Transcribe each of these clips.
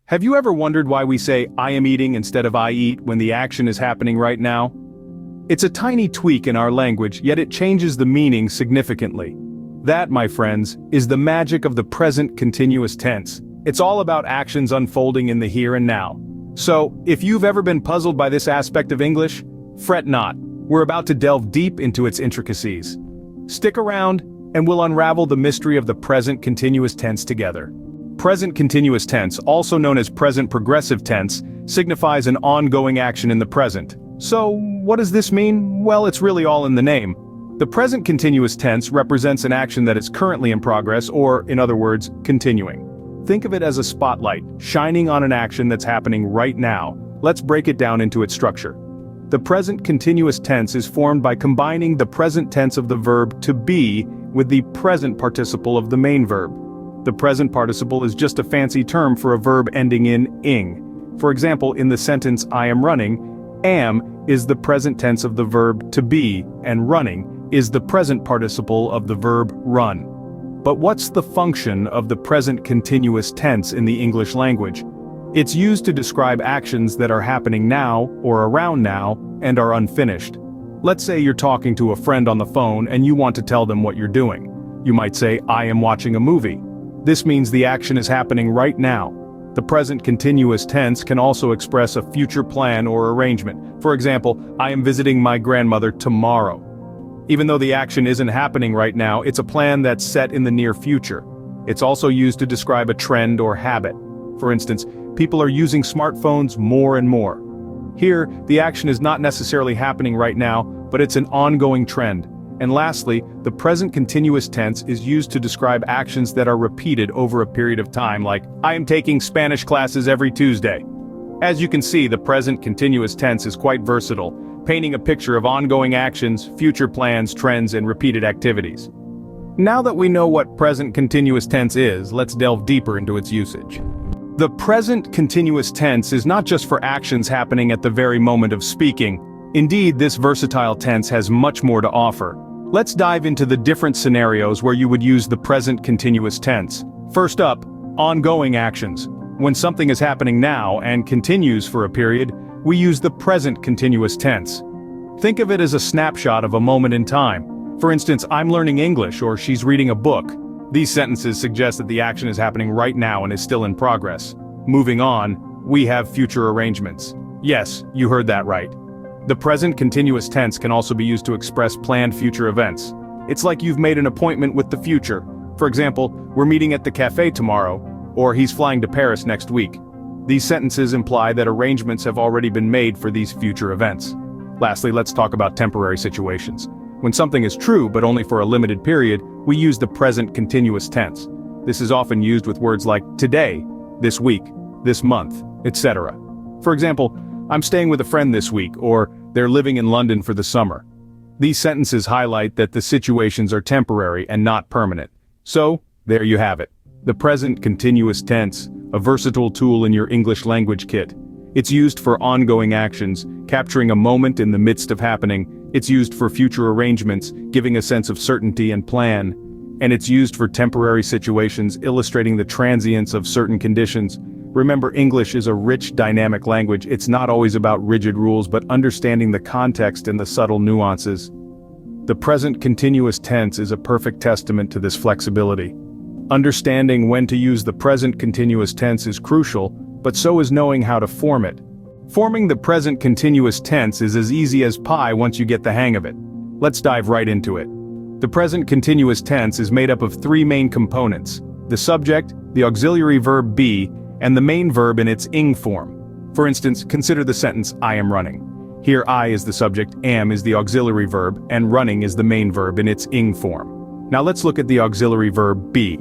Have you ever wondered why we say I am eating instead of I eat when the action is happening right now? It's a tiny tweak in our language, yet it changes the meaning significantly. That, my friends, is the magic of the present continuous tense. It's all about actions unfolding in the here and now. So, if you've ever been puzzled by this aspect of English, fret not. We're about to delve deep into its intricacies. Stick around, and we'll unravel the mystery of the present continuous tense together. Present continuous tense, also known as present progressive tense, signifies an ongoing action in the present. So, what does this mean? Well, it's really all in the name. The present continuous tense represents an action that is currently in progress, or, in other words, continuing. Think of it as a spotlight, shining on an action that's happening right now. Let's break it down into its structure. The present continuous tense is formed by combining the present tense of the verb to be with the present participle of the main verb. The present participle is just a fancy term for a verb ending in ing. For example, in the sentence I am running, am is the present tense of the verb to be, and running is the present participle of the verb run. But what's the function of the present continuous tense in the English language? It's used to describe actions that are happening now or around now and are unfinished. Let's say you're talking to a friend on the phone and you want to tell them what you're doing. You might say, I am watching a movie. This means the action is happening right now. The present continuous tense can also express a future plan or arrangement. For example, I am visiting my grandmother tomorrow. Even though the action isn't happening right now, it's a plan that's set in the near future. It's also used to describe a trend or habit. For instance, people are using smartphones more and more. Here, the action is not necessarily happening right now, but it's an ongoing trend. And lastly, the present continuous tense is used to describe actions that are repeated over a period of time, like, I am taking Spanish classes every Tuesday. As you can see, the present continuous tense is quite versatile, painting a picture of ongoing actions, future plans, trends, and repeated activities. Now that we know what present continuous tense is, let's delve deeper into its usage. The present continuous tense is not just for actions happening at the very moment of speaking. Indeed, this versatile tense has much more to offer. Let's dive into the different scenarios where you would use the present continuous tense. First up, ongoing actions. When something is happening now and continues for a period, we use the present continuous tense. Think of it as a snapshot of a moment in time. For instance, I'm learning English or she's reading a book. These sentences suggest that the action is happening right now and is still in progress. Moving on, we have future arrangements. Yes, you heard that right. The present continuous tense can also be used to express planned future events. It's like you've made an appointment with the future. For example, we're meeting at the cafe tomorrow, or he's flying to Paris next week. These sentences imply that arrangements have already been made for these future events. Lastly, let's talk about temporary situations. When something is true but only for a limited period, we use the present continuous tense. This is often used with words like today, this week, this month, etc. For example, I'm staying with a friend this week, or they're living in London for the summer. These sentences highlight that the situations are temporary and not permanent. So, there you have it. The present continuous tense, a versatile tool in your English language kit. It's used for ongoing actions, capturing a moment in the midst of happening. It's used for future arrangements, giving a sense of certainty and plan. And it's used for temporary situations, illustrating the transience of certain conditions. Remember, English is a rich, dynamic language. It's not always about rigid rules, but understanding the context and the subtle nuances. The present continuous tense is a perfect testament to this flexibility. Understanding when to use the present continuous tense is crucial, but so is knowing how to form it. Forming the present continuous tense is as easy as pie once you get the hang of it. Let's dive right into it. The present continuous tense is made up of three main components: the subject, the auxiliary verb be, and the main verb in its ing form. For instance, consider the sentence, I am running. Here I is the subject, am is the auxiliary verb, and running is the main verb in its ing form. Now let's look at the auxiliary verb be.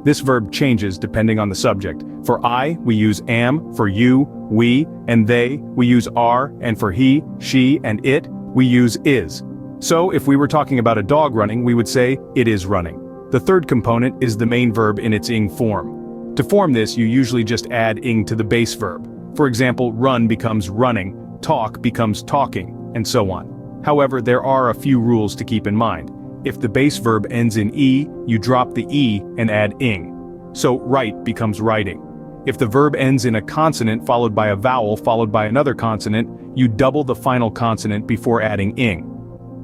This verb changes depending on the subject. For I, we use am, for you, we, and they, we use are, and for he, she, and it, we use is. So if we were talking about a dog running, we would say, it is running. The third component is the main verb in its ing form. To form this, you usually just add ing to the base verb. For example, run becomes running, talk becomes talking, and so on. However, there are a few rules to keep in mind. If the base verb ends in e, you drop the e and add ing. So write becomes writing. If the verb ends in a consonant followed by a vowel followed by another consonant, you double the final consonant before adding ing.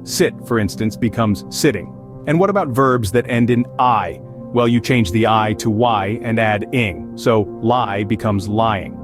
Sit, for instance, becomes sitting. And what about verbs that end in I? Well, you change the I to Y and add ing, so lie becomes lying.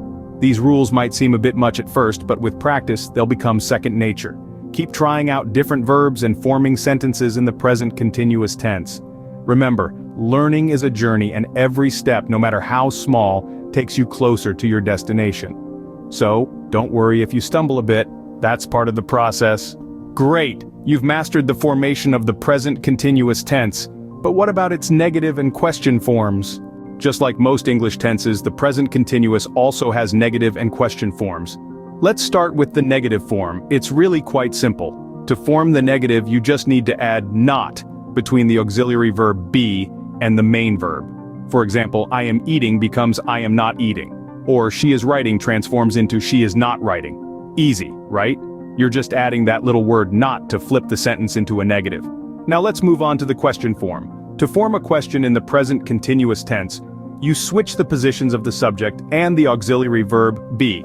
These rules might seem a bit much at first, but with practice, they'll become second nature. Keep trying out different verbs and forming sentences in the present continuous tense. Remember, learning is a journey, and every step, no matter how small, takes you closer to your destination. So, don't worry if you stumble a bit, that's part of the process. Great! You've mastered the formation of the present continuous tense, but what about its negative and question forms? Just like most English tenses, the present continuous also has negative and question forms. Let's start with the negative form. It's really quite simple. To form the negative, you just need to add not between the auxiliary verb be and the main verb. For example, I am eating becomes I am not eating. Or she is writing transforms into she is not writing. Easy, right? You're just adding that little word not to flip the sentence into a negative. Now let's move on to the question form. To form a question in the present continuous tense, you switch the positions of the subject and the auxiliary verb be.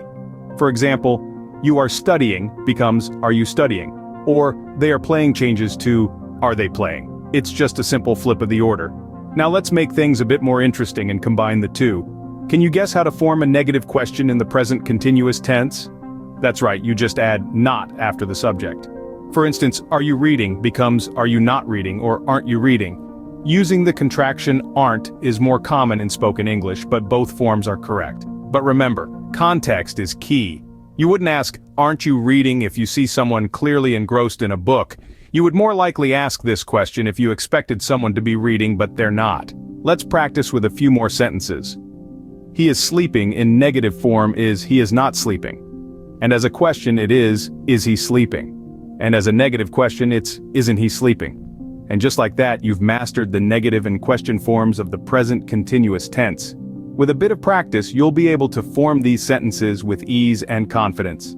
For example, you are studying becomes are you studying? Or they are playing changes to are they playing? It's just a simple flip of the order. Now let's make things a bit more interesting and combine the two. Can you guess how to form a negative question in the present continuous tense? That's right, you just add not after the subject. For instance, are you reading becomes are you not reading or aren't you reading? Using the contraction aren't is more common in spoken English, but both forms are correct. But remember, context is key. You wouldn't ask, aren't you reading if you see someone clearly engrossed in a book. You would more likely ask this question if you expected someone to be reading but they're not. Let's practice with a few more sentences. He is sleeping in negative form is he is not sleeping. And as a question it is he sleeping? And as a negative question it's isn't he sleeping? And just like that, you've mastered the negative and question forms of the present continuous tense. With a bit of practice, you'll be able to form these sentences with ease and confidence.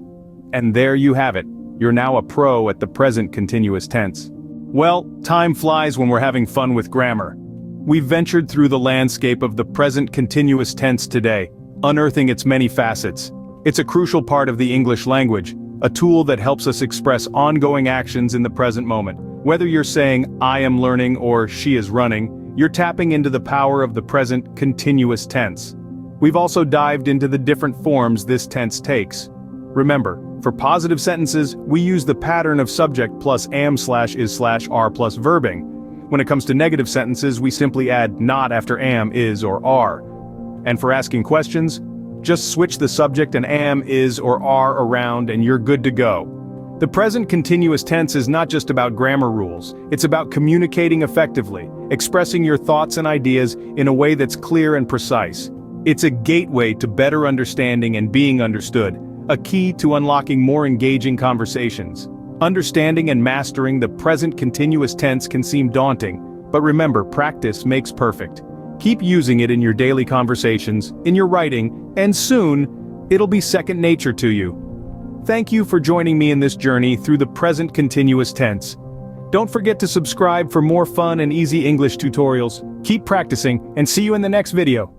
And there you have it. You're now a pro at the present continuous tense. Well, time flies when we're having fun with grammar. We've ventured through the landscape of the present continuous tense today, unearthing its many facets. It's a crucial part of the English language, a tool that helps us express ongoing actions in the present moment. Whether you're saying, I am learning or she is running, you're tapping into the power of the present continuous tense. We've also dived into the different forms this tense takes. Remember, for positive sentences, we use the pattern of subject plus am/is/are plus verbing. When it comes to negative sentences, we simply add not after am, is, or are. And for asking questions, just switch the subject and am, is, or are around and you're good to go. The present continuous tense is not just about grammar rules, it's about communicating effectively, expressing your thoughts and ideas in a way that's clear and precise. It's a gateway to better understanding and being understood, a key to unlocking more engaging conversations. Understanding and mastering the present continuous tense can seem daunting, but remember, practice makes perfect. Keep using it in your daily conversations, in your writing, and soon, it'll be second nature to you. Thank you for joining me in this journey through the present continuous tense. Don't forget to subscribe for more fun and easy English tutorials. Keep practicing, and see you in the next video.